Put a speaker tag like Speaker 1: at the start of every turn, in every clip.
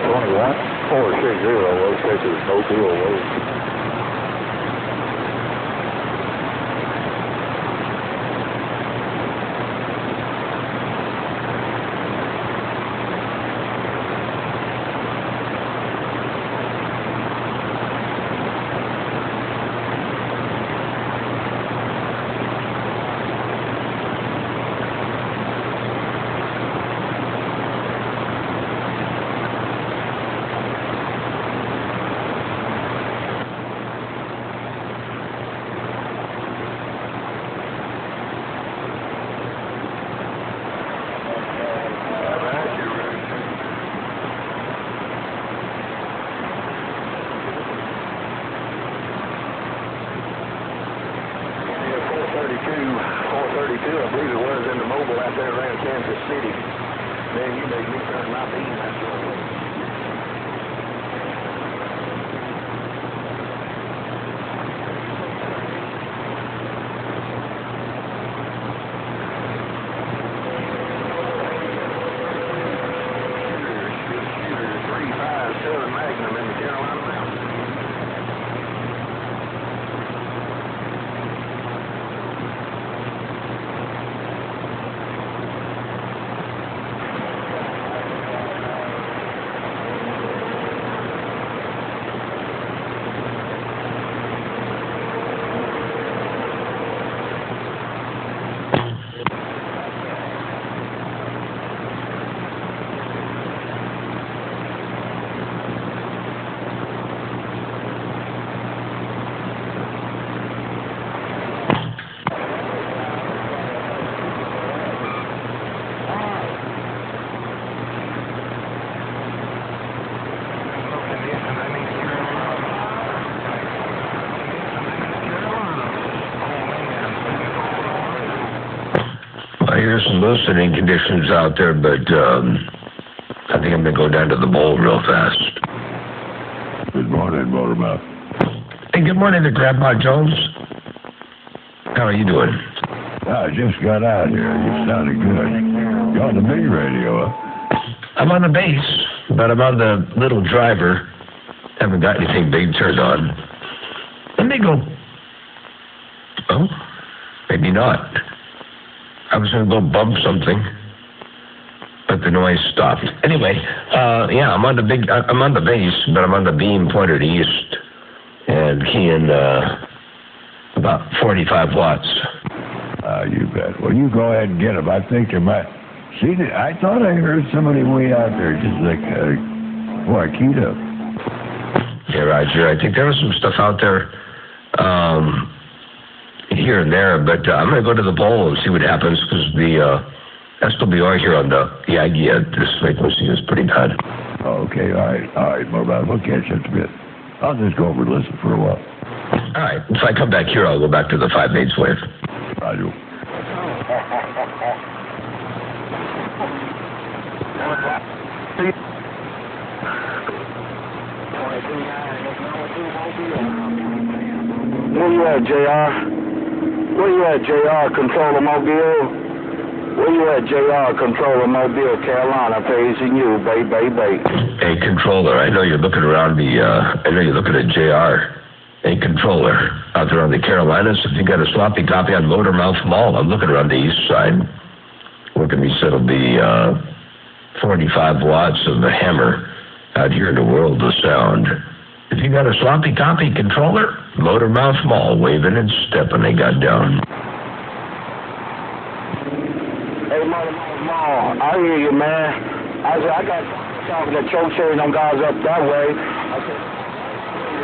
Speaker 1: 460, West Texas, Mobile Way. I believe it was in the mobile out there around Kansas City. Man, you made me turn my beam out your way.
Speaker 2: Here's some loosening conditions out there, but I think I'm going to go down to the bowl real fast.
Speaker 3: Good morning, Motormouth.
Speaker 2: Hey, good morning to Grandpa Jones. How are you doing?
Speaker 3: I just got out here. You sounded good. You're on the big radio, huh?
Speaker 2: I'm on the bass, but I'm on the little driver. Haven't got anything big turned on. Let me go. Oh, maybe not. I was going to go bump something, but the noise stopped. Anyway, yeah, I'm on the bass, but I'm on the beam pointed east and keying about 45 watts.
Speaker 3: You bet. Well, you go ahead and get them. I think there might... See, I thought I heard somebody way out there just like, boy, keyed up.
Speaker 2: Yeah, Roger. I think there was some stuff out there, here and there, but I'm going to go to the bowl and see what happens, because the SWR here on the Aggie at this frequency is pretty bad.
Speaker 3: Okay, all right, Motormouth. We'll catch you in a bit. I'll just go over and listen for a while.
Speaker 2: All right, if I come back here, I'll go back to the 5/8 wave.
Speaker 3: I do.
Speaker 1: Where you at, JR? Where you at, JR? Controller Mobile? Where you at, JR? Controller Mobile, Carolina, facing you, baby.
Speaker 2: Hey, controller, I know you're looking around I know you're looking at JR. Hey, controller, out there on the Carolinas, if you got a sloppy copy on Motormouth Mall, I'm looking around the east side. Looking, he said it'll be 45 watts of the hammer out here in the world of sound. If you got a sloppy copy, controller, Motormouth Mall, waving and stepping, they got down.
Speaker 1: Hey, Motormouth Mall, I hear you, man. I got talking to Choke and them guys up that way. I said,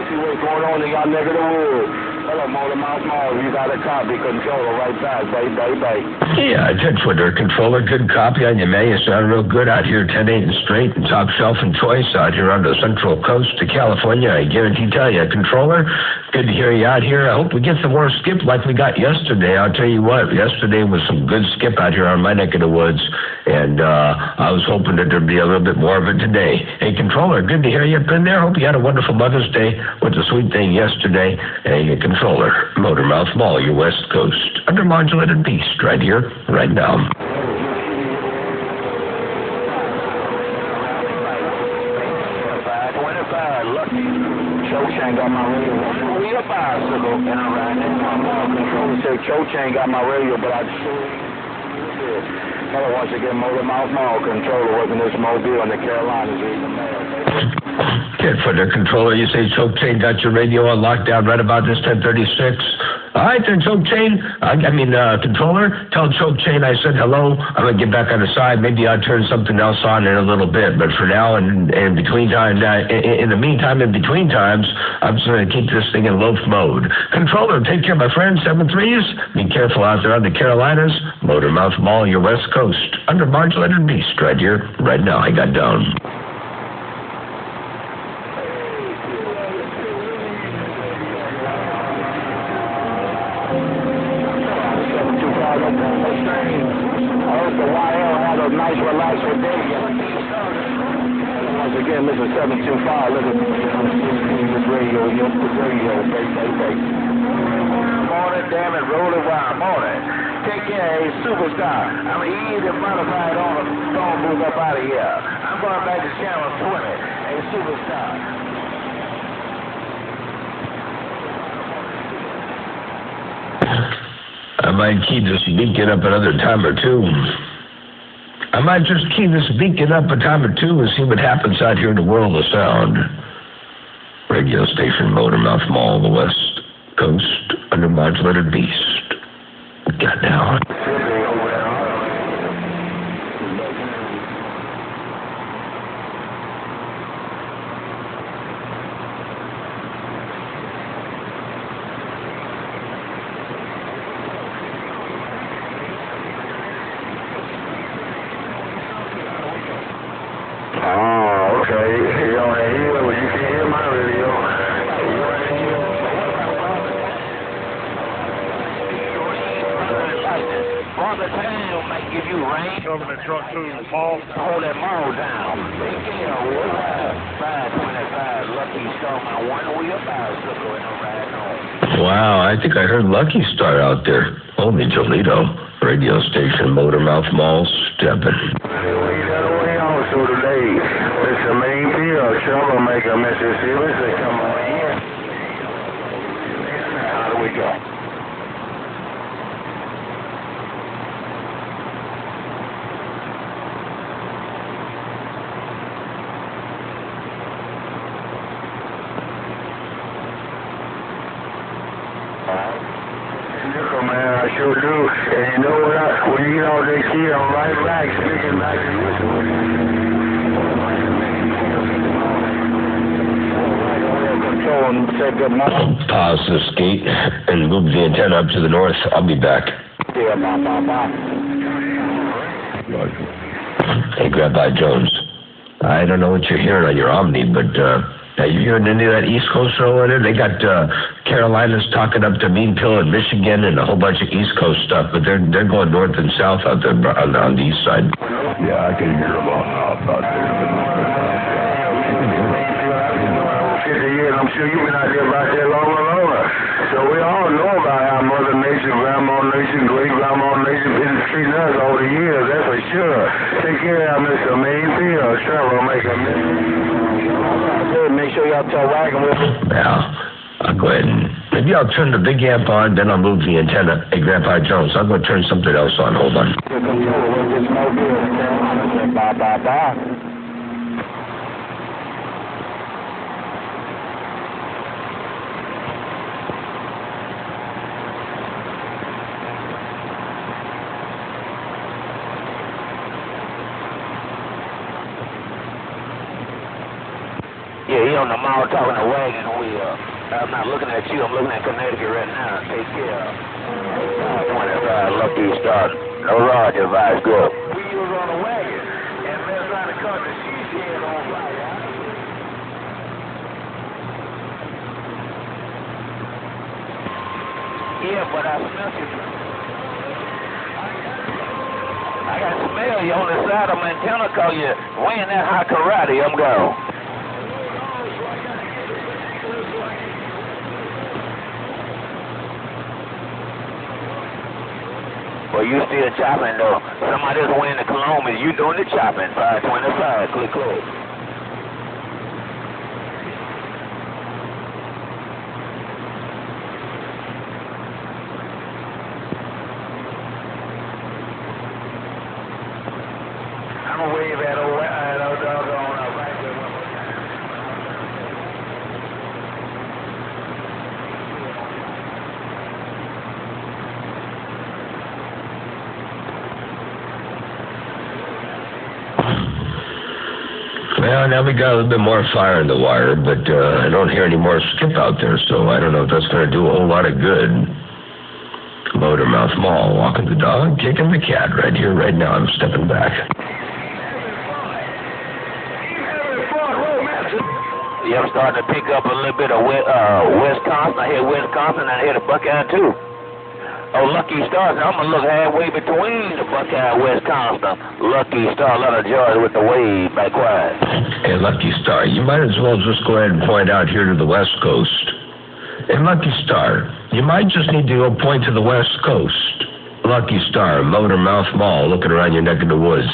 Speaker 1: see what's going on in y'all neck of the woods. Hello, Motormouth Mall, you got a copy, controller, right back, baby.
Speaker 2: Yeah, it's Twitter, controller, good copy on you, man. You sound real good out here, 10-8 and straight, and top shelf and choice out here on the central coast of California. I guarantee tell you, controller, good to hear you out here. I hope we get some more skip like we got yesterday. I'll tell you what, yesterday was some good skip out here on my neck of the woods, and I was hoping that there'd be a little bit more of it today. Hey, controller, good to hear you up in there. Hope you had a wonderful Mother's Day with the sweet thing yesterday. Hey, controller, Motormouth Mall, your West Coast, undermodulated beast right here, right now.
Speaker 1: Chain got my radio. We a bicycle and I'm riding. Controller said Cho Chain got my radio, but I sure did. Another once again, Motor Mouth Mall controller working this mobile in the Carolinas reading the mail.
Speaker 2: Kid Footer Controller, you say Choke Chain got your radio on lockdown right about this 10:36. All right, then, Choke Chain. Controller, tell Choke Chain I said hello. I'm going to get back on the side. Maybe I'll turn something else on in a little bit. But for now, and in between time, in the meantime, in between times, I'm just going to keep this thing in loaf mode. Controller, take care, my friend. 7-3s. Be careful out there on the Carolinas. Motor Mouth Mall, your West Coast. Under Modulated Beast right here, right now. I got down.
Speaker 1: Again, this is 725. Look at this radio. Morning, damn it, roll it wild. Morning. Take care, hey, superstar. I'm easy modified on the phone booth up out of here. I'm going back to channel 20. Hey, superstar.
Speaker 2: I might keep this beacon up another time or two. I might just keep this beacon up a time or two and see what happens out here in the world of sound. Radio station Motor Mouth Mall, the West Coast, under Modulated Beast. Got down.
Speaker 1: Oh, okay. You're on the hill. You can hear my radio. Father Town might give you rain.
Speaker 4: Government truck too, Paul.
Speaker 1: Hold that mall down. 525 Lucky Star, my one-wheel bicycle and I'm riding home.
Speaker 2: Wow, I think I heard Lucky Star out there. Holy Toledo. Radio station Motor Mouth Mall, stepping.
Speaker 1: So today, Mr. Mayfield, Troublemaker, Mississippi, they come on in. How do we go? Man, I sure do. And you know what? When you get all this here, I'm right back, speaking back to you.
Speaker 2: Pause this gate and move the antenna up to the north. I'll be back. Hey, Grandpa Jones. I don't know what you're hearing on your Omni, but are you hearing any of that East Coast show in there? They got Carolinas talking up to Meanpill and Michigan and a whole bunch of East Coast stuff, but they're going north and south out there on the east side.
Speaker 3: Yeah, I can hear them all out there.
Speaker 1: I'm sure you've been out there about that long and longer. So we all know about how Mother Nation, Grandma Nation, Great Grandma Nation been treating us over the years, that's for sure. Take care of Mr. Mayfield, Troublemaker. Make sure y'all tell Wagon with me.
Speaker 2: Yeah, I'll go ahead and maybe I'll turn the big amp on, then I'll move the antenna. Hey, Grandpa Jones, I'll go turn something else on. Hold on.
Speaker 1: Bye, bye, bye. Yeah, he on the mall talking to Wagon Wheel. I'm not looking at you, I'm looking at Connecticut right now. Take care. 25 Lucky Star. No Roger, Vice Good. We was on the wagon, and man trying to cut the sheet head on fire. Yeah, but I smell you. I got to smell you on the side of my antenna call you wearing that hot karate. I'm gone. Well, you still chopping though. Somebody that's wearing the cologne is you doing the chopping. 525, click.
Speaker 2: Well, now we got a little bit more fire in the wire, but I don't hear any more skip out there, so I don't know if that's going to do a whole lot of good. Motormouth Mall, walking the dog, kicking the cat right here, right now. I'm stepping back.
Speaker 1: Yeah, I'm starting to pick up a little bit of Wisconsin. I hear Wisconsin, and I hear the Buckeye, too. Oh, Lucky Star. I'm going to look halfway between the Buckeye and Wisconsin. Lucky Star, a lot of joy with the wave. Back quiet.
Speaker 2: Hey, Lucky Star, you might as well just go ahead and point out here to the West Coast. Hey, Lucky Star, you might just need to go point to the West Coast. Lucky Star, Motormouth Mall, looking around your neck of the woods.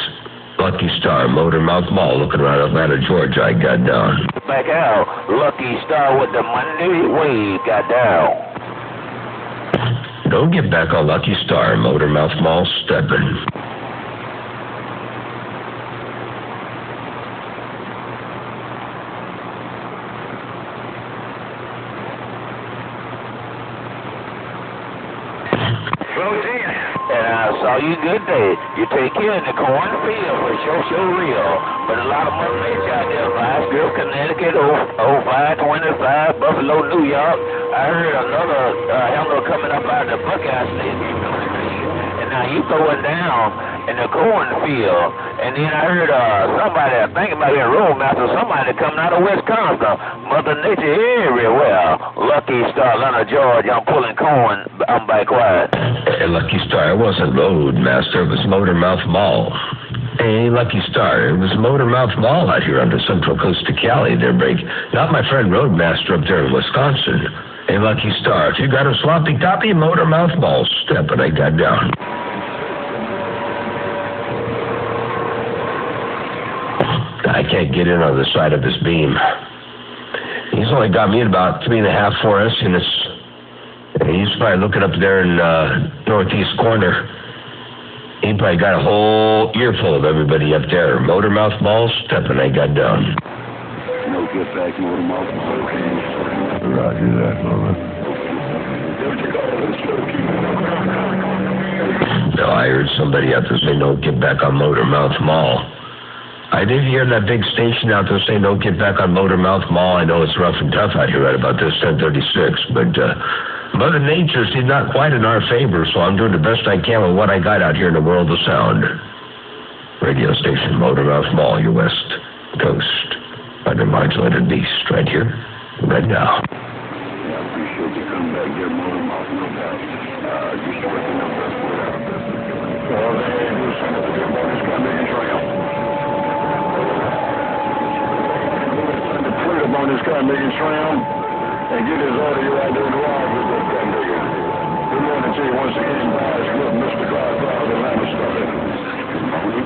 Speaker 2: Lucky Star, Motormouth Mall, looking around Atlanta, Georgia, I got down.
Speaker 1: Back out. Lucky Star with the Monday wave got down.
Speaker 2: Don't get back on Lucky Star, Motormouth Mall, stepping.
Speaker 1: And I saw you good day. You take care of the cornfield for sure real. But a lot of Mother Nature out there, Viceville, Connecticut, 0525, Buffalo, New York. I heard another handler coming up out of the Buckeye State. And now you throwing down in the cornfield. And then I heard somebody, I think about your roadmaster, somebody coming out of Wisconsin. Mother Nature everywhere. Lucky Star, Atlanta, Georgia. I'm pulling corn. I'm back quiet.
Speaker 2: Hey, Lucky Star, it wasn't Roadmaster, it was Motormouth Mall. Hey, Lucky Star, it was Motormouth Mall out here on the Central Coast of Cali there, Break. Not my friend Roadmaster up there in Wisconsin. Hey, Lucky Star, if you got a sloppy copy, Motormouth Mall, step, and I got down. I can't get in on the side of his beam. He's only got me at about 3.5, 4 S units. He's probably looking up there in northeast corner. He probably got a whole earful of everybody up there. Motormouth Mall, stepping, I got down.
Speaker 3: No get back, Motormouth Mall. Roger that, Lola.
Speaker 2: No, I heard somebody out there say, no, get back on Motormouth Mall. I did hear that big station out there say, no, get back on Motormouth Mall. I know it's rough and tough out here right about this 1036, but Mother Nature, she's not quite in our favor, so I'm doing the best I can with what I got out here in the world of sound. Radio station, Motormouth Mall, your West Coast. Under modulated beast, right here, right now.
Speaker 3: Yeah, I appreciate you coming back here, Motormouth, no doubt. Just working up that foot out there. All they do is send it to your boys, come in and trail. Send the fleet up on this car, making trail, and get his order you out there in the wild with that gun digger. We want to tell you once again, guys, look, Mr. Godfather, Atlanta started. Good morning.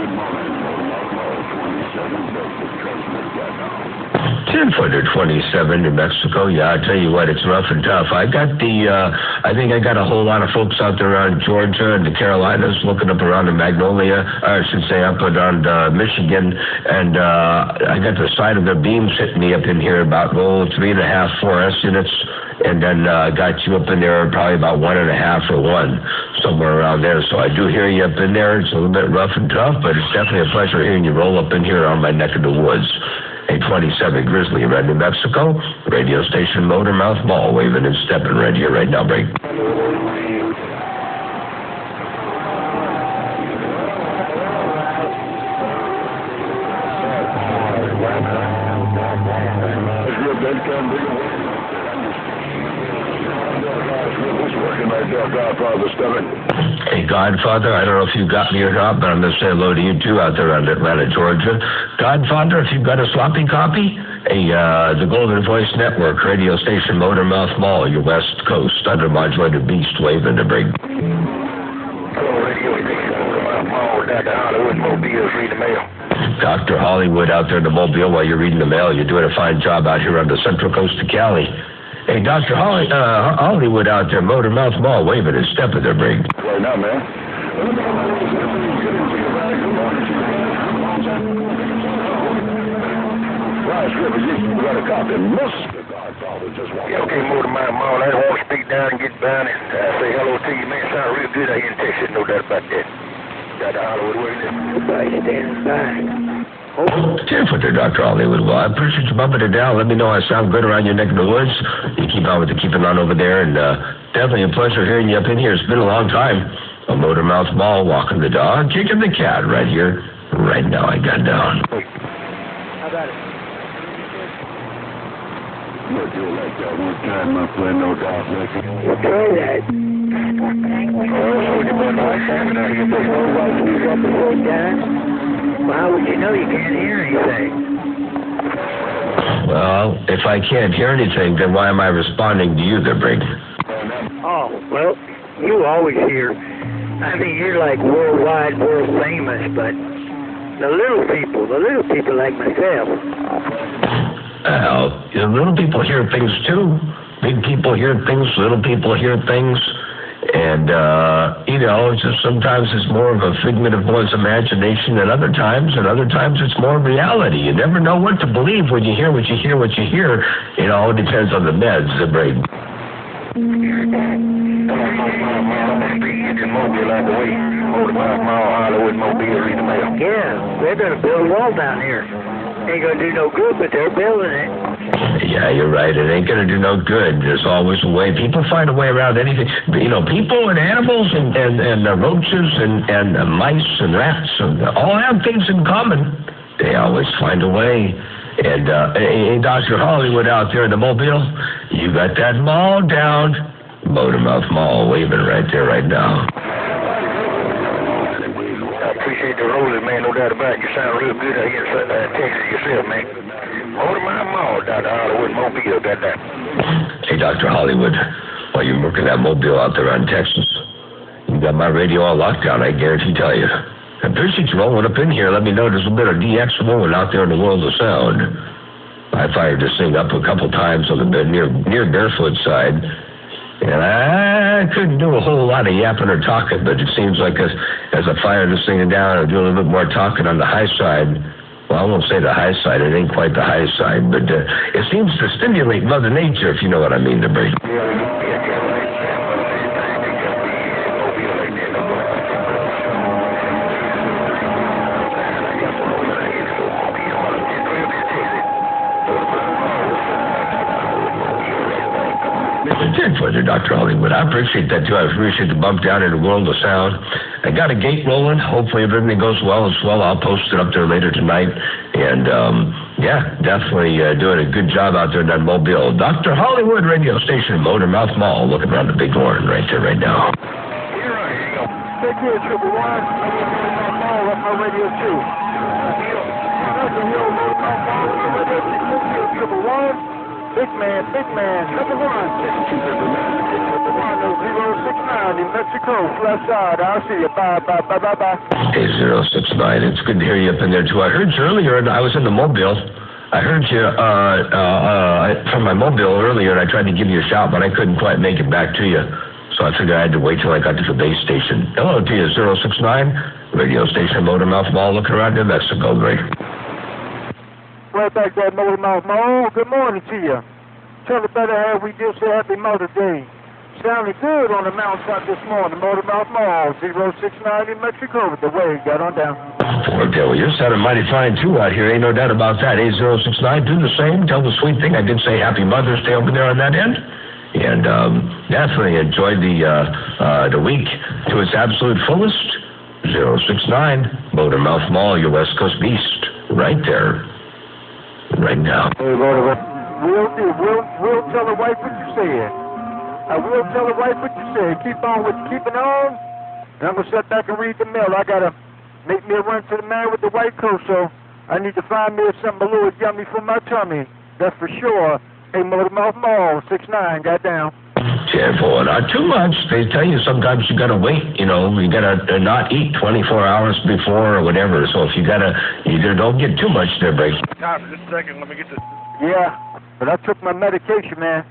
Speaker 3: Motormouth Mall, 27, Bedford, Transmit, got down.
Speaker 2: 10-27 New Mexico. Yeah, I tell you what, it's rough and tough. I got I think I got a whole lot of folks out there around Georgia and the Carolinas looking up around the Magnolia, or I should say up around Michigan, and I got the side of their beams hitting me up in here about 3.5, 4 S units, and then got you up in there probably about 1.5 or 1, somewhere around there. So I do hear you up in there. It's a little bit rough and tough, but it's definitely a pleasure hearing you roll up in here on my neck of the woods. 827 Grizzly, Red, New Mexico. Radio station Motormouth Mall, waving and stepping right here, right now, break. Hey, Godfather, I don't know if you got me or not, but I'm going to say hello to you, too, out there in Atlanta, Georgia. Godfather, if you've got a sloppy copy, hey, the Golden Voice Network, radio station Motormouth Mall, your West Coast, under modulated beast, waving to break. Dr. Hollywood out there in the Mobile while you're reading the mail. You're doing a fine job out here on the Central Coast of Cali. Hey, Dr. Hollywood out there, Motormouth Mall, waving his step at their break.
Speaker 3: Right now, man. Right, Scripper, you got a copy. Mr. Godfather just walked.
Speaker 4: Yeah, okay, Motormouth Mall. I don't want to speak down and get down and say hello to you, man. Sound real good out here in Texas, no doubt about that. Dr. Hollywood, where is it?
Speaker 5: Everybody standing by.
Speaker 2: 10-foot there, Dr. Hollywood. Well, I appreciate you bumping it down. Let me know I sound good around your neck of the woods. You keep on with the keeping on over there, and definitely a pleasure hearing you up in here. It's been a long time. A Motormouth Mall, walking the dog, kicking the cat right here, right now. I got down.
Speaker 1: How about it?
Speaker 3: Look, you like that one time, my friend, no doubt, Lucky.
Speaker 1: We'll try that. Well, how would you know you can't hear anything?
Speaker 2: Well, if I can't hear anything, then why am I responding to you there, Brady?
Speaker 1: Oh, well, you always hear. I mean, you're like worldwide, world famous, but the little people like myself.
Speaker 2: Well, the little people hear things too. Big people hear things, little people hear things. And, it's just sometimes it's more of a figment of one's imagination than other times, and other times it's more reality. You never know what to believe when you hear what you hear. It all depends on the meds, the brain.
Speaker 1: Yeah, they're going to build a wall down here. Ain't going to do no good, but they're building it.
Speaker 2: Yeah, you're right. It ain't going to do no good. There's always a way. People find a way around anything. People and animals and roaches and mice and rats all have things in common. They always find a way. And Dr. Hollywood out there in the Mobile, you got that mall down. Motormouth Mall waving right there right now.
Speaker 4: I appreciate the rolling, man. No doubt about it. You sound real good out here in Texas yourself, man. Motormouth Mall, Dr. Hollywood, Mobile, got that.
Speaker 2: Hey, Dr. Hollywood, while you're working that Mobile out there on Texas, you got my radio all locked down, I guarantee tell you. I appreciate you rolling up in here. Let me know there's a bit of DX rolling out there in the world of sound. I fired this thing up a couple times on the near Barefoot side, and I couldn't do a whole lot of yapping or talking, but it seems like as I fire this thing down, I do a little bit more talking on the high side. Well, I won't say the high side. It ain't quite the high side, but it seems to stimulate Mother Nature, if you know what I mean, to break. Further, Dr. Hollywood. I appreciate that, too. I appreciate the bump down in the world of sound. I got a gate rolling. Hopefully, if everything goes well as well, I'll post it up there later tonight. And, definitely doing a good job out there in that Mobile. Dr. Hollywood radio station, Motormouth Mall, looking around the big horn right there right now.
Speaker 4: You're right, here you go.
Speaker 3: Take care, Triple One. Motormouth Mall, up my radio, too. Triple One. Big man, number one. 069 in Mexico, flat side. I'll see you. Bye.
Speaker 2: Hey, 069. It's good to hear you up in there, too. I heard you earlier, and I was in the Mobile. I heard you from my Mobile earlier, and I tried to give you a shout, but I couldn't quite make it back to you. So I figured I had to wait till I got to the base station. Hello to you, 069. Radio station, Motormouth Mall, looking around New Mexico, Greg.
Speaker 3: Right back there, Motormouth Mall. Good morning to you. Tell the better half we just said Happy Mother's Day. Sounding good on the mountaintop this morning, Motormouth Mall, 069 in Mexico with the wave. Got on down.
Speaker 2: Well, you're sounding mighty fine, too, out here. Ain't no doubt about that. 8069, do the same. Tell the sweet thing. I did say Happy Mother's Day over there on that end. And definitely enjoyed the week to its absolute fullest. 069, Motormouth Mall, your West Coast beast. Right there. Right now.
Speaker 3: Hey, we'll tell the wife what you said. I will tell the wife what you said. Keep on what you're keeping on. And I'm going to sit back and read the mail. I got to make me a run to the man with the white coat, so I need to find me something a little yummy for my tummy. That's for sure. Hey, Motormouth Mall, 69, got down.
Speaker 2: Careful, not too much. They tell you sometimes you gotta wait, you gotta not eat 24 hours before or whatever. So if you don't get too much there, break.
Speaker 4: Time for just a second, let me get this.
Speaker 3: Yeah, but I took my medication, man.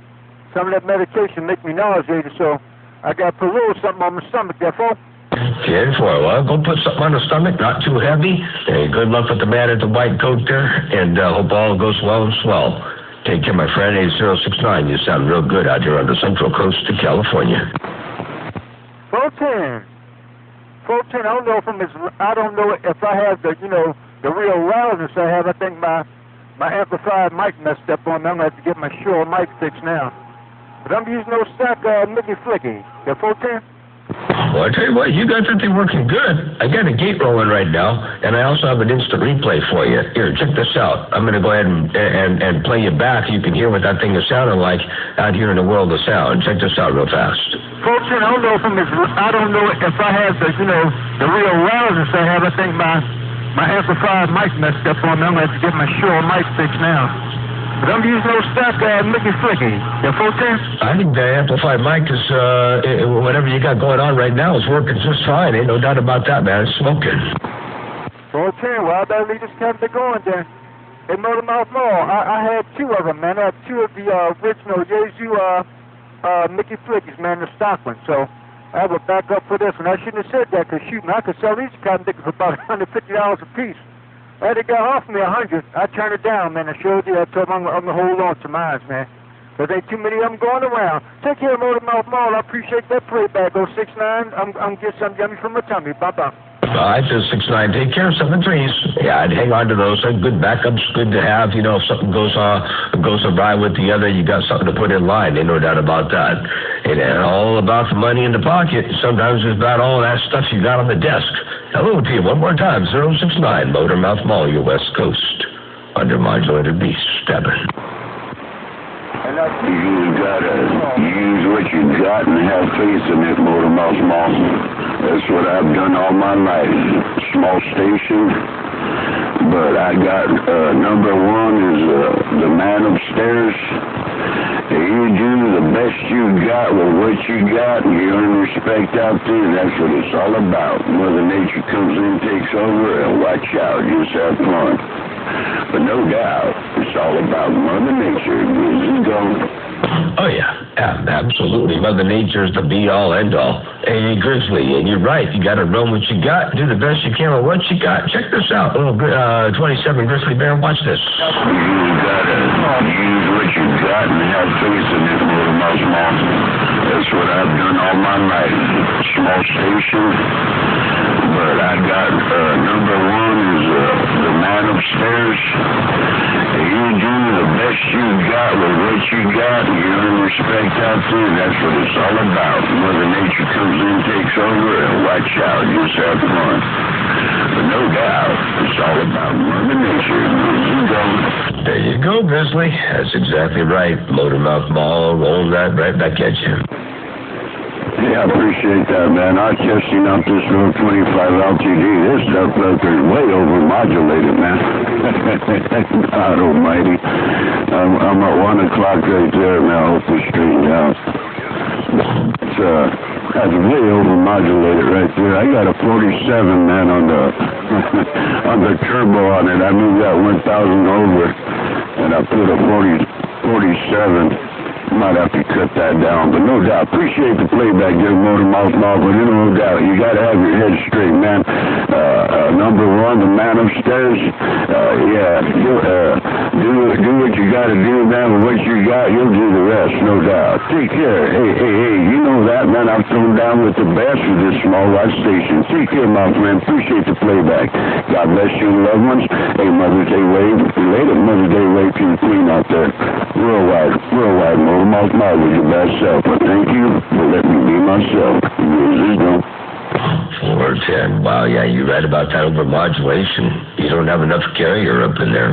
Speaker 3: Some of that medication make me nauseated, so I got to put a little something on my stomach, therefore.
Speaker 2: Careful, well, go put something on the stomach, not too heavy. Hey, good luck with the man at the white coat there, and hope all goes well and swell. Take care, my friend. 8069. You sound real good out here on the Central Coast of California.
Speaker 3: 410. I don't know if I have the
Speaker 5: the real loudness I have, I think my amplifier mic messed up on me. I'm going to have to get my Shure mic fixed now. But I'm using those stock Mickey Flicky. The 410?
Speaker 2: Well, I tell you what, you got that thing working good. I got a gate rolling right now, and I also have an instant replay for you. Here, check this out. I'm going to go ahead and play you back. You can hear what that thing is sounding like out here in the world of sound. Check this out real fast.
Speaker 5: 410, I don't know if I have the real loudness I have. I think my amplifier mic messed up on me. I'm going to have to get my Shure mic fixed now. But I'm using those stock Mickey Flicky. The 410?
Speaker 2: I think the amplified mic is, whatever you got going on right now is working just fine. Ain't no doubt about that, man. It's smoking.
Speaker 5: 410, well, I better leave this cabinet going then. Hey, Motormouth Mall, I had two of them, man. I had two of the original Yaesu Mickey Flickies, man, the stock ones. So I have a backup for this one. I shouldn't have said that, because shoot, man, I could sell these cabinet for about $150 a piece. I had a guy offer me 100. I turned it down, man. I showed you. I told him I'm going to hold on to mine, man. But there ain't too many of them going around. Take care, Motormouth Mall. I appreciate that playback. 069. I'm going to get something yummy from my tummy. Bye-bye.
Speaker 2: All right, 69. Take care of 73s. Yeah, I'd hang on to those. They're good backups, good to have. You know, if something goes awry with the other, you got something to put in line. Ain't no doubt about that. It ain't all about the money in the pocket. Sometimes it's about all that stuff you got on the desk. Hello to you one more time. 069 Motormouth Mall, your West Coast. Under modulator beast, stepping.
Speaker 3: You gotta use what you got and have faith in it, Motormouth Mall. That's what I've done all my life. Small station, but I got number one is the man upstairs. You do the best you got with what you got, and you earn respect out there. That's what it's all about. Mother Nature comes in, takes over, and watch out. Just have fun. But no doubt, it's all about Mother Nature. Just go.
Speaker 2: Oh, yeah, absolutely. Mother Nature's the be-all, end-all. Hey, Grizzly, and you're right. You got to run what you got. Do the best you can with what you got. Check this out. Little 27 Grizzly Bear, watch this.
Speaker 3: You got to use what you got and have faith in it, Motormouth Mall. That's what I've done all my life. Small station, but I got number one is the man upstairs. You do the best you got with what you got, and you earn respect out there. That's what it's all about. Mother Nature comes in, takes over, and watch out. Just have fun. But no doubt, it's all about Mother Nature.
Speaker 2: There you go, Grizzly. That's exactly right. Motormouth Mall, rolling that right back at you.
Speaker 3: Yeah, I appreciate that, man. I'm testing out this Road 25 LTD. This stuff up there is way over-modulated, man. God almighty. I'm at 1 o'clock right there, man. I hope this straightened out. That's way over-modulated right there. I got a 47, man, on the on the turbo on it. I moved that 1,000 over, and I put a 47. Might have to cut that down, but no doubt, appreciate the playback there, Motormouth Mall, but no doubt, you got to have your head straight, man. Number one, the man upstairs, do what you got to do, man, with what you got, you'll do the rest, no doubt. Take care. Hey, you know that, man, I've thrown down with the best with this small watch station. Take care, my friend, appreciate the playback. God bless you, loved ones. Hey, Mother's Day wave, related Mother's Day wave to the queen out there. Worldwide, Motormouth Mall with your best self. But thank you for letting me be myself. This is
Speaker 2: 410. Wow, yeah, you're right about that overmodulation. You don't have enough carrier up in there.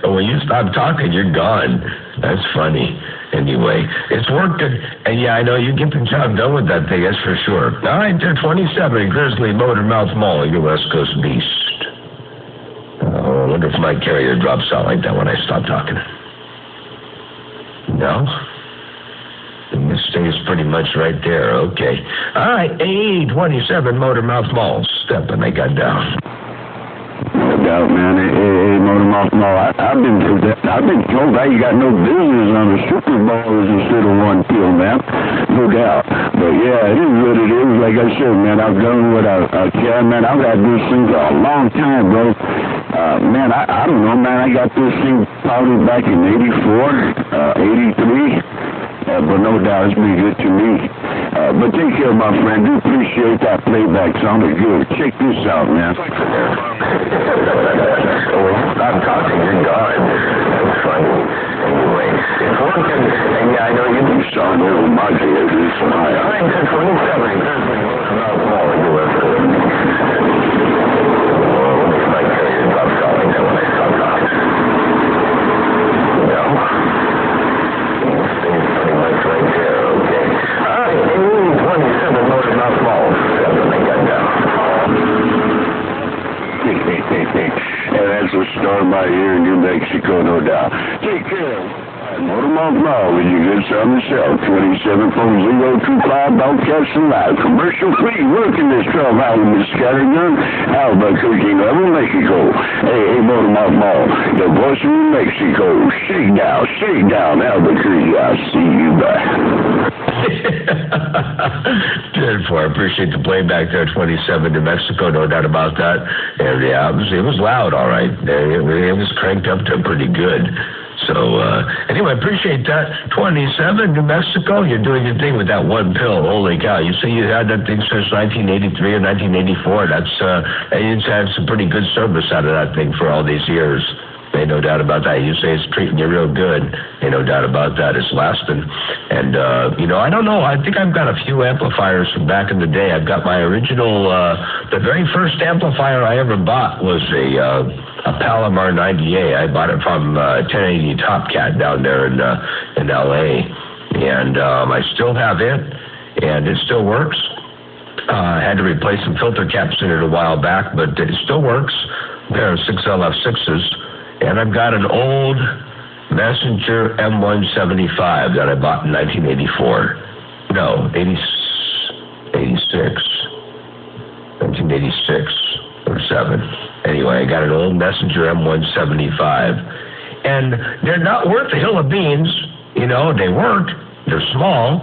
Speaker 2: And when you stop talking, you're gone. That's funny. Anyway, it's working. And yeah, I know you get the job done with that thing, that's for sure. All right, there, 27 Grizzly Motormouth Mall, your West Coast beast. I wonder if my carrier drops out like that when I stop talking. No? This thing is pretty much right there. Okay. All right, A27 Motormouth Mall. Stepping, I got down.
Speaker 3: No doubt, man. Hey, Motormouth Mall. I've been told that you got no business on the Super Bowl instead of one pill, man. No doubt. But yeah, it is what it is. Like I said, man, I've done what I can, man. I've had this thing for a long time, bro. Man, I don't know, man. I got this thing probably back in 84, 83. But no doubt, it's been good to me. But take care, my friend. Do appreciate that playback. Sounded good. Check this out, man.
Speaker 2: I'm talking. You're gone. That's funny. Anyway, if one can, and yeah, I know you do
Speaker 3: sound a little modulated. It's high.
Speaker 2: I'm 27. Not small. You were.
Speaker 3: And that's a star by here in New Mexico, no doubt. Take care. Motormouth Mall, when you get something to sell. 274025 Broadcasting Live. Commercial free. Working this 12-hour with Scattergun, Albuquerque, Nuevo Mexico. Hey, Motormouth Mall, the voice of New Mexico. Shake down, Albuquerque. I'll see you back.
Speaker 2: Good for. I appreciate the playback there. 27 New Mexico, no doubt about that. And yeah, it was loud, all right. It was cranked up to pretty good. So anyway, appreciate that. 27 New Mexico, you're doing your thing with that one pill. Holy cow! You say you had that thing since 1983 or 1984. That's you've had some pretty good service out of that thing for all these years. Ain't no doubt about that. You say it's treating you real good. Ain't no doubt about that. It's lasting. And, I don't know. I think I've got a few amplifiers from back in the day. I've got my original, the very first amplifier I ever bought was a Palomar 90A. I bought it from 1080 Top Cat down there in L.A. And I still have it, and it still works. I had to replace some filter caps in it a while back, but it still works. There are 6LF6s. And I've got an old Messenger M175 that I bought in 1984. No, 1986 or 7. Anyway, I got an old Messenger M175. And they're not worth a hill of beans. They work. They're small.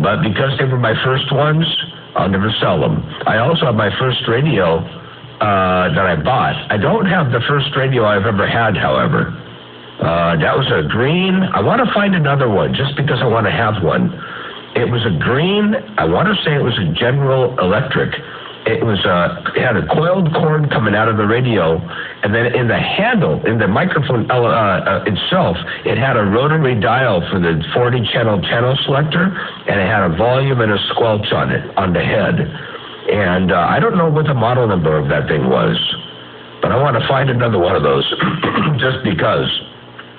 Speaker 2: But because they were my first ones, I'll never sell them. I also have my first radio that I bought. I don't have the first radio I've ever had, however. That was a green. I want to find another one just because I want to have one. It was a green. I want to say it was a General Electric. It had a coiled cord coming out of the radio, and then in the handle, in the microphone itself, it had a rotary dial for the 40-channel channel selector, and it had a volume and a squelch on it, on the head. And I don't know what the model number of that thing was, but I want to find another one of those just because.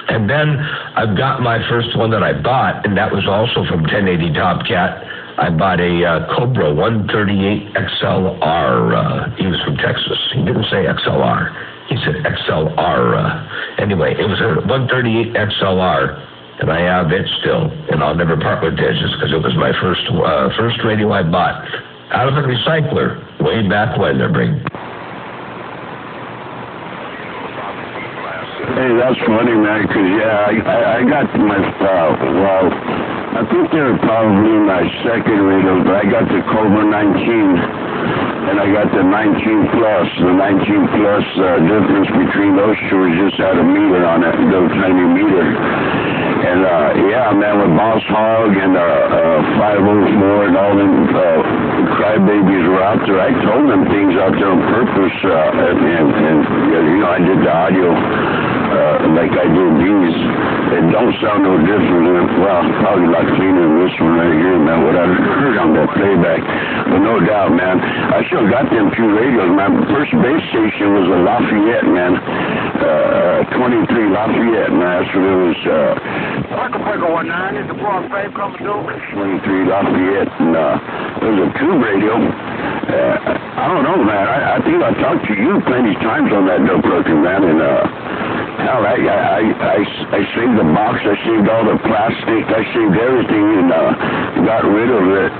Speaker 2: And then I've got my first one that I bought, and that was also from 1080 Top Cat. I bought a Cobra 138 XLR. He was from Texas. He didn't say XLR. He said XLR. Anyway, it was a 138 XLR, and I have it still, and I'll never part with it just because it was my first radio I bought. Out of a recycler, way back when they're bringing.
Speaker 3: Hey, that's funny, man, because, I got my, I think they were probably my second radio, but I got the Cobra 19, and I got the 19 Plus. The 19 Plus, difference between those two is just had a meter on it, a little tiny meter. And, man, with Boss Hog and 504 and all them crybabies were out there, I told them things out there on purpose, and I did the audio like I do these. It don't sound no different. Well, probably a lot cleaner than this one right here, man, what I heard on that playback. But no doubt, man, I sure got them few radios, man. The first base station was a Lafayette, man. 23 Lafayette, man. That's what it was.
Speaker 4: Pickle 19 is the Broad Fame coming through. 23
Speaker 3: Lafayette, and it was a tube radio. I don't know, man. I think I talked to you plenty times on that dope looking, man, and hell, I saved the box, I saved all the plastic, I saved everything, and got rid of it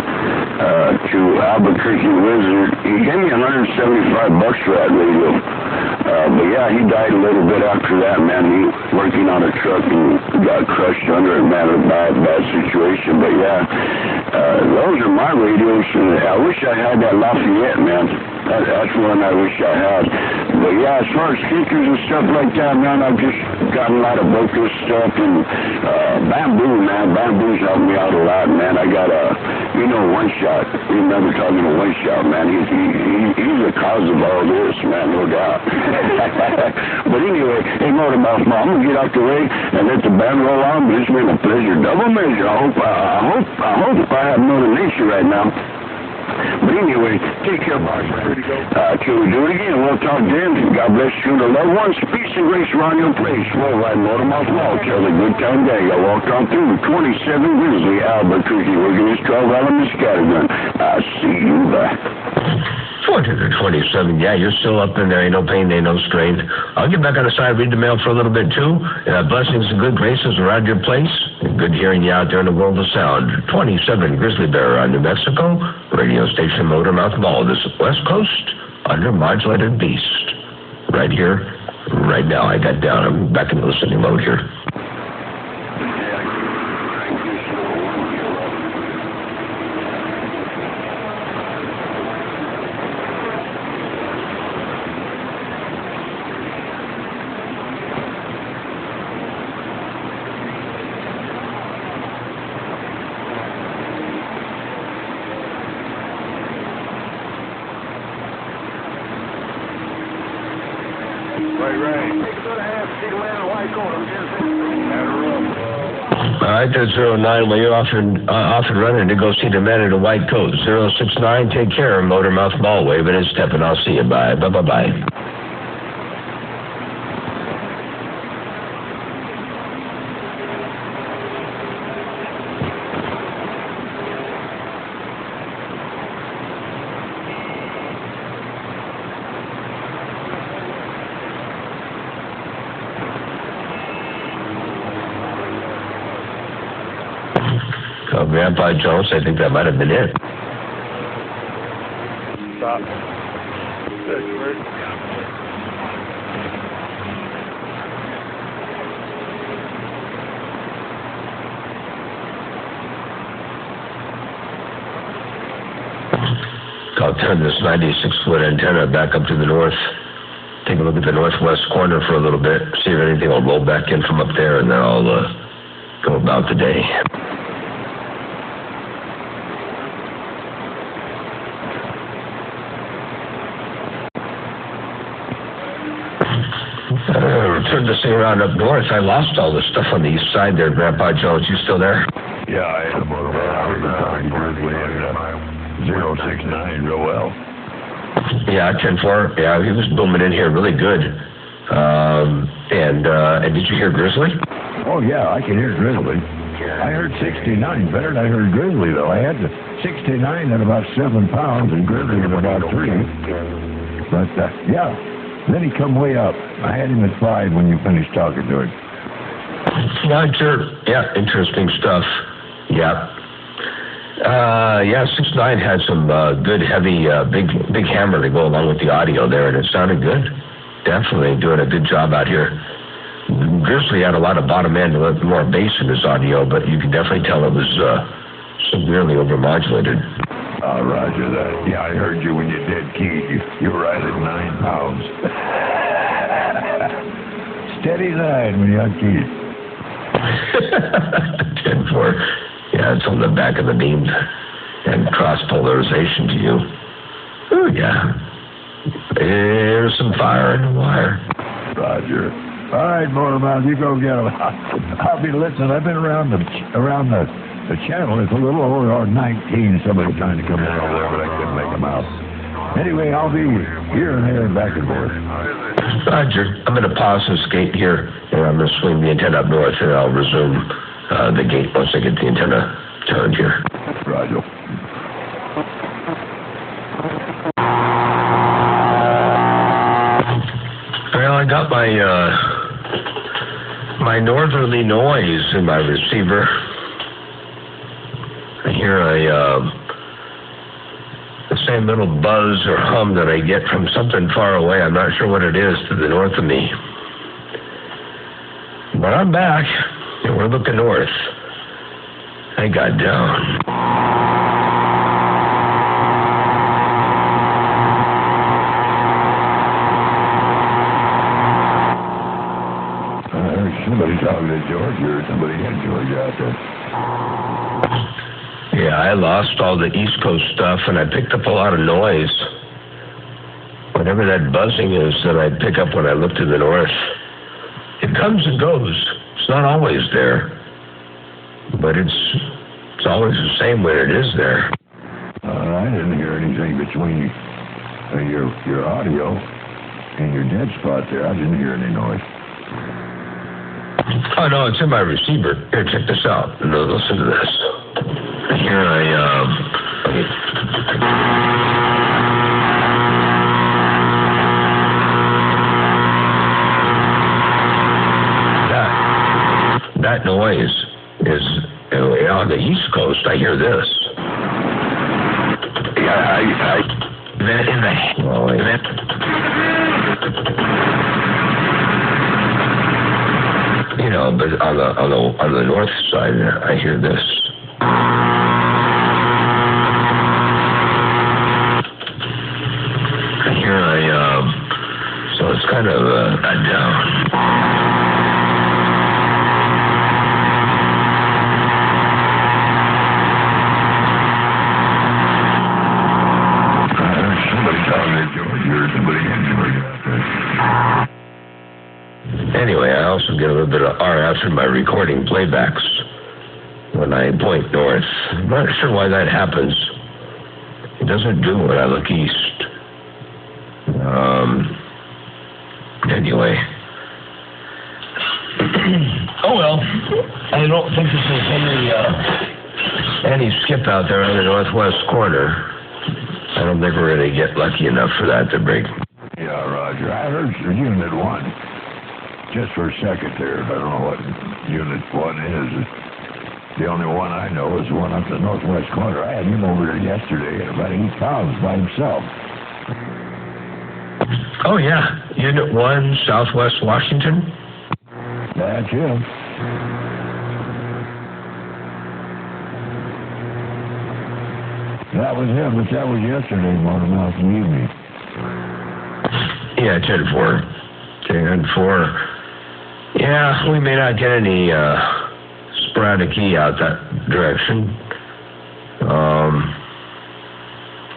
Speaker 3: to Albuquerque Wizard. He gave me $175 for that radio. But yeah, he died a little bit after that, man. He working on a truck and got crushed under it, man. A bad situation. But yeah, Those are my radios. I wish I had that Lafayette, man. That's one I wish I had. But yeah, as far as speakers and stuff like that, man, I've just got a lot of vocalist stuff and Bamboo, man. Bamboo's helped me out a lot, man. I got One Shot. Remember talking to One Shot, man. He's the cause of all this, man, no doubt. But anyway, hey, Motormouth Mom, I'm gonna get out the way and let the band roll on. But it's been a pleasure, double measure. I hope I have Mother Nature right now. But anyway, take care, boss. Till we do it again, we'll talk then. God bless you and the loved ones. Peace and grace around your place. Worldwide Motormouth Mall. Tell the good time gang. I walked on through 27 Grizzly, Albuquerque. Working this 12-element scattergun. I'll see you back.
Speaker 2: 427, yeah, you're still up in there. Ain't no pain, ain't no strain. I'll get back on the side, read the mail for a little bit, too. Blessings and good graces around your place. And good hearing you out there in the world of sound. 27 Grizzly Bear on New Mexico. Radio station Motormouth Mall. This is West Coast under Modulated Beast. Right here, right now. I got down. I'm back in listening mode here. All right, that's 09. Well, you're off and running to go see the man in the white coat. 069, take care. Motormouth Mall, waving and stepping. I'll see you. Bye. Bye. Grandpa Jones, I think that might have been it.
Speaker 3: Stop.
Speaker 2: I'll turn this 96-foot antenna back up to the north. Take a look at the northwest corner for a little bit. See if anything will roll back in from up there, and then I'll go about the day. Turn this thing around up north. I lost all the stuff on the east side there, Grandpa Jones. You still there?
Speaker 3: Yeah, I am. Grizzly and 069 real well.
Speaker 2: Yeah, 10-4. Yeah, he was booming in here really good. And did you hear Grizzly?
Speaker 3: Oh, yeah, I can hear Grizzly. I heard 69 better than I heard Grizzly, though. I had the 69 at about 7 pounds and Grizzly at about 3. But, yeah. Then he come way up. I had him at 5 when you finished talking to him.
Speaker 2: Yeah, sure. Yeah, interesting stuff. Yeah. 69 had some good, heavy, big hammer to go along with the audio there, and it sounded good. Definitely doing a good job out here. Grizzly had a lot of bottom end, a little more bass in his audio, but you can definitely tell it was severely overmodulated.
Speaker 3: Roger that. Yeah, I heard you when you did key. You were right at 9 pounds. Steady 9 when you unkeyed.
Speaker 2: 10-4. Yeah, it's on the back of the beam and cross polarization to you. Oh, yeah. There's some fire in the wire.
Speaker 3: Roger. All right, Motormouth, you go get him. I'll be listening. I've been around the channel. It's a little over 19. Somebody trying to come in over there, but I couldn't make them out. Anyway, I'll be here and there and back and forth.
Speaker 2: Roger. I'm going to pause this gate here, and I'm going to swing the antenna up north, and I'll resume the gate once I get the antenna turned here.
Speaker 3: Roger.
Speaker 2: Well, I got my northerly noise in my receiver. I hear the same little buzz or hum that I get from something far away. I'm not sure what it is to the north of me. But I'm back, and we're looking north. I got down.
Speaker 3: somebody talking to George or somebody in George out there.
Speaker 2: Yeah, I lost all the East Coast stuff, and I picked up a lot of noise. Whatever that buzzing is that I pick up when I look to the north, it comes and goes. It's not always there, but it's always the same when it is there.
Speaker 3: I didn't hear anything between your audio and your dead spot there. I didn't hear any noise.
Speaker 2: Oh, no, it's in my receiver. Here, check this out. Listen to this. Here that noise is on the East Coast. I hear this. Yeah, you know, but on the north side, I hear this. So it's kind of down. Anyway, I also get a little bit of RF in my recording playbacks when I point north. I'm not sure why that happens. It doesn't do when I look east. Anyway. Oh well. I don't think this is any skip out there on the northwest corner. I don't think we're going to get lucky enough for that to break.
Speaker 3: Yeah, Roger. I heard Unit 1. Just for a second there. I don't know what Unit 1 is. The only one I know is the one up the northwest corner. I had him over there yesterday in about 8 pounds by himself.
Speaker 2: Oh, yeah. Unit 1, Southwest Washington?
Speaker 3: That's him. That was him, but that was yesterday, Motormouth, in the evening.
Speaker 2: Yeah, 10-4. 10-4. Yeah, we may not get any sporadic key out that direction.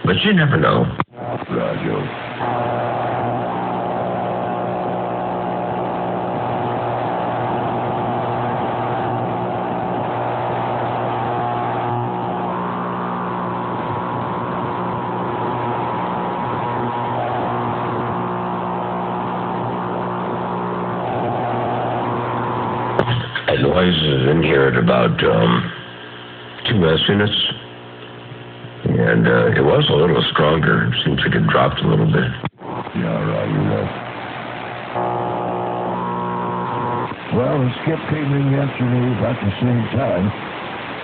Speaker 2: But you never know.
Speaker 3: Roger.
Speaker 2: Noise is in here at about 2 S units, and it was a little stronger. It seems like it dropped a little bit.
Speaker 3: Yeah, right. Well, the skip came in yesterday about the same time.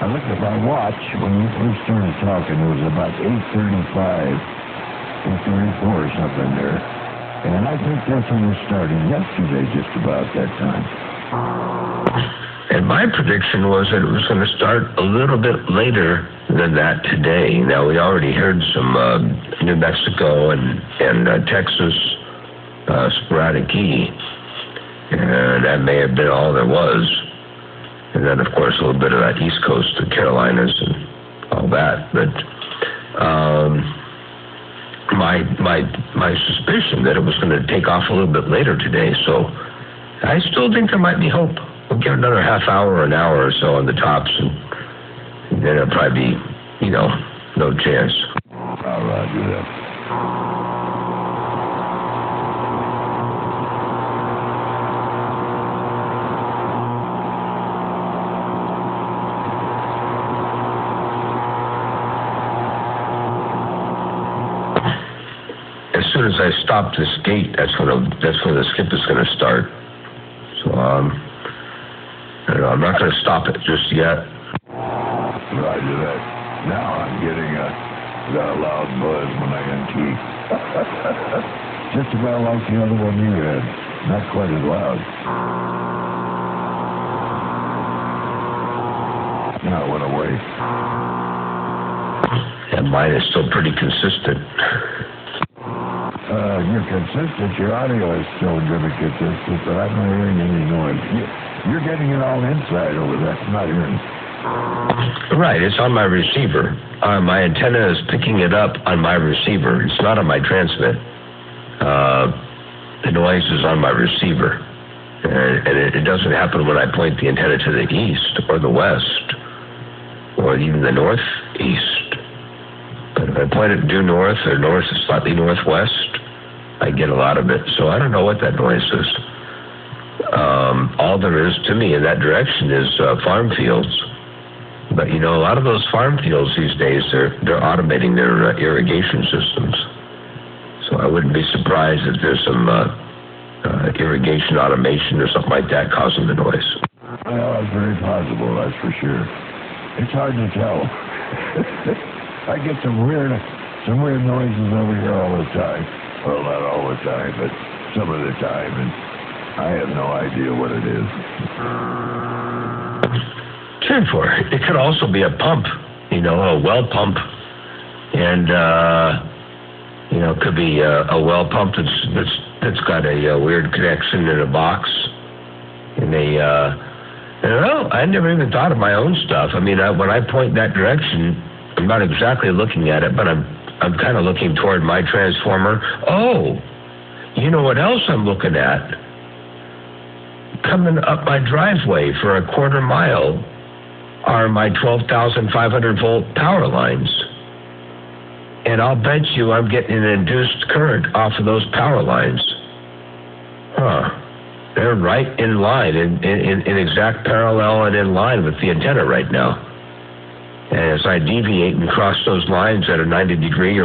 Speaker 3: I looked at my watch when we first started talking. It was about 8:35, 8:34 or something there, and I think that's when we started yesterday, just about that time.
Speaker 2: And my prediction was that it was going to start a little bit later than that today. Now, we already heard some New Mexico and Texas sporadic key, and that may have been all there was. And then, of course, a little bit of that East Coast, the Carolinas and all that. But my suspicion that it was going to take off a little bit later today, so I still think there might be hope. We'll give another half hour or an hour or so on the tops, and then it'll probably be, no chance.
Speaker 3: All right, do that.
Speaker 2: As soon as I stop this gate, that's when the skip is going to start. So, I'm not going to stop it just yet.
Speaker 3: Roger that. Now I'm getting a loud buzz when I empty. Just about like the other one you had. Not quite as loud. Now it went away.
Speaker 2: And mine is still pretty consistent.
Speaker 3: You're consistent. Your audio is still going to be consistent, but I'm not hearing any noise. You're getting it all inside over there. I'm not hearing.
Speaker 2: Right, it's on my receiver. My antenna is picking it up on my receiver. It's not on my transmit. The noise is on my receiver. And it doesn't happen when I point the antenna to the east or the west or even the northeast. But if I point it due north or slightly northwest, I get a lot of it. So I don't know what that noise is. All there is to me in that direction is farm fields. But, you know, a lot of those farm fields these days, they're automating their irrigation systems. So I wouldn't be surprised if there's some irrigation automation or something like that causing the noise.
Speaker 3: Well, it's very possible, that's for sure. It's hard to tell. I get some weird noises over here all the time. Well, not all the time, but some of the time, and I have no idea what it is.
Speaker 2: 10-4. It could also be a pump, you know, a well pump, and you know, it could be a well pump that's got a weird connection in a box, and I never even thought of my own stuff. I mean, when I point that direction, I'm not exactly looking at it, but I'm kind of looking toward my transformer. Oh, you know what else I'm looking at? Coming up my driveway for a quarter mile are my 12,500 volt power lines. And I'll bet you I'm getting an induced current off of those power lines. They're right in line, in exact parallel and in line with the antenna right now. And as I deviate and cross those lines at a 90-degree or